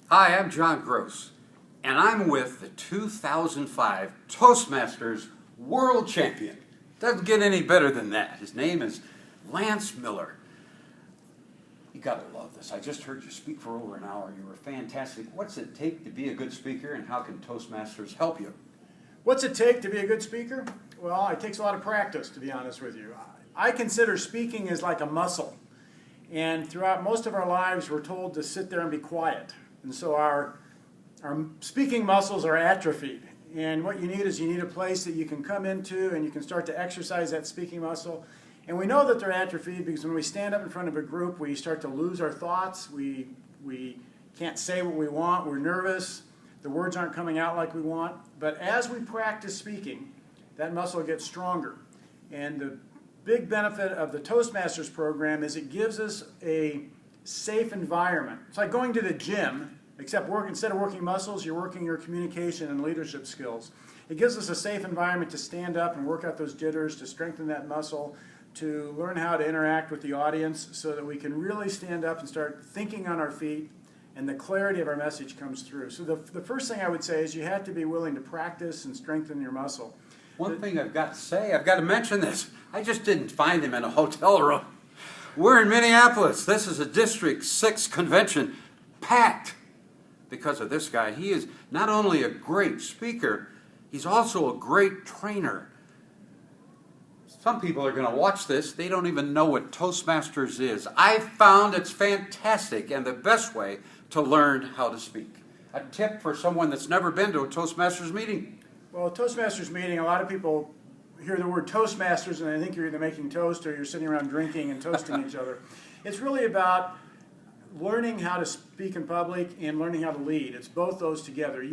Hi, I'm John Gross, and I'm with the 2005 Toastmasters World Champion. Doesn't get any better than that. His name is Lance Miller. You gotta love this. I just heard you speak for over an hour. You were fantastic. What's it take to be a good speaker, and how can Toastmasters help you? What's it take to be a good speaker? Well, it takes a lot of practice, to be honest with you. I consider speaking as like a muscle. And throughout most of our lives, we're told to sit there and be quiet. And so our speaking muscles are atrophied. And what you need is you need a place that you can come into and you can start to exercise that speaking muscle. And we know that they're atrophied because when we stand up in front of a group, we start to lose our thoughts. We can't say what we want. We're nervous. The words aren't coming out like we want. But as we practice speaking, that muscle gets stronger. And the big benefit of the Toastmasters program is it gives us a safe environment. It's like going to the gym, except instead of working muscles, you're working your communication and leadership skills. It gives us a safe environment to stand up and work out those jitters, to strengthen that muscle, to learn how to interact with the audience so that we can really stand up and start thinking on our feet and the clarity of our message comes through. So the first thing I would say is you have to be willing to practice and strengthen your muscle. One thing I've got to say, I've got to mention this. I just didn't find him in a hotel room. We're in Minneapolis. This is a District 6 convention, packed because of this guy. He is not only a great speaker, he's also a great trainer. Some people are going to watch this. They don't even know what Toastmasters is. I found it's fantastic and the best way to learn how to speak. A tip for someone that's never been to a Toastmasters meeting. Well, a Toastmasters meeting, a lot of people hear the word Toastmasters and they think you're either making toast or you're sitting around drinking and toasting each other. It's really about learning how to speak in public and learning how to lead. It's both those together.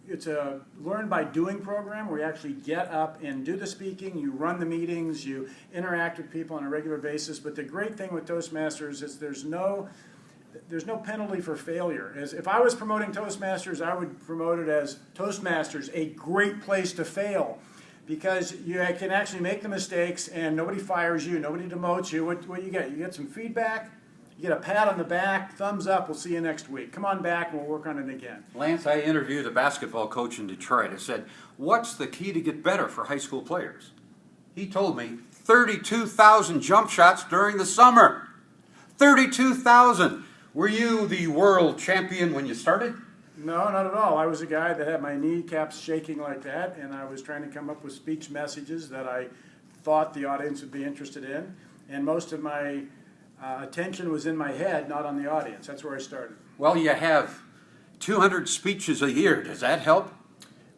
It's a learn by doing program where you actually get up and do the speaking, you run the meetings, you interact with people on a regular basis. But the great thing with Toastmasters is there's no penalty for failure. If I was promoting Toastmasters, I would promote it as Toastmasters, a great place to fail. Because you can actually make the mistakes and nobody fires you, nobody demotes you. What you get? You get some feedback, you get a pat on the back, thumbs up, we'll see you next week. Come on back and we'll work on it again. Lance, I interviewed a basketball coach in Detroit. I said, what's the key to get better for high school players? He told me 32,000 jump shots during the summer. 32,000. Were you the world champion when you started? No, not at all. I was a guy that had my kneecaps shaking like that, and I was trying to come up with speech messages that I thought the audience would be interested in. And most of my attention was in my head, not on the audience. That's where I started. Well, you have 200 speeches a year. Does that help?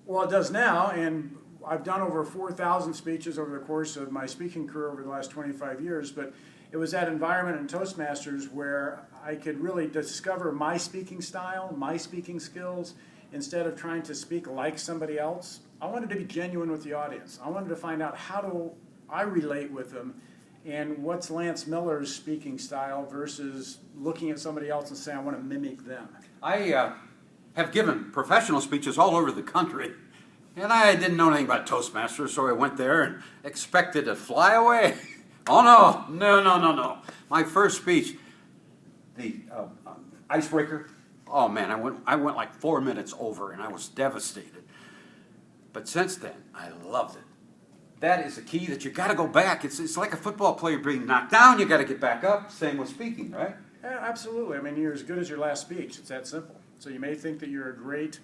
Well, it does now, and I've done over 4,000 speeches over the course of my speaking career over the last 25 years, but it was that environment in Toastmasters where I could really discover my speaking style, my speaking skills, instead of trying to speak like somebody else. I wanted to be genuine with the audience. I wanted to find out how do I relate with them and what's Lance Miller's speaking style versus looking at somebody else and saying I want to mimic them. I have given professional speeches all over the country, and I didn't know anything about Toastmasters, so I went there and expected to fly away. Oh, no. My first speech, the icebreaker, oh man, I went like 4 minutes over and I was devastated. But since then, I loved it. That is the key that you got to go back. It's like a football player being knocked down, you got to get back up. Same with speaking, right? Yeah, absolutely. I mean, you're as good as your last speech. It's that simple. So you may think that you're a great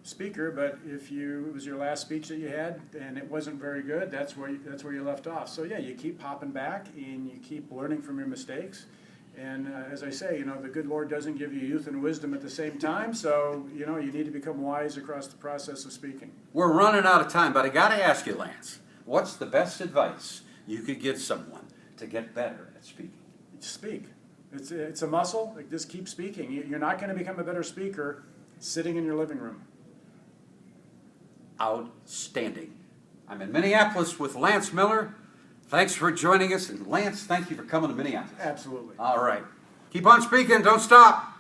speaker, but if it was your last speech that you had and it wasn't very good, that's where you left off. So yeah, you keep popping back and you keep learning from your mistakes. And as I say, the good Lord doesn't give you youth and wisdom at the same time, so you need to become wise across the process of speaking. We're running out of time, but I got to ask you, Lance, what's the best advice you could give someone to get better at speaking? Speak. It's a muscle. Just keep speaking. You're not going to become a better speaker sitting in your living room. Outstanding. I'm in Minneapolis with Lance Miller. Thanks for joining us. And Lance, thank you for coming to Minneapolis. Absolutely. All right. Keep on speaking. Don't stop.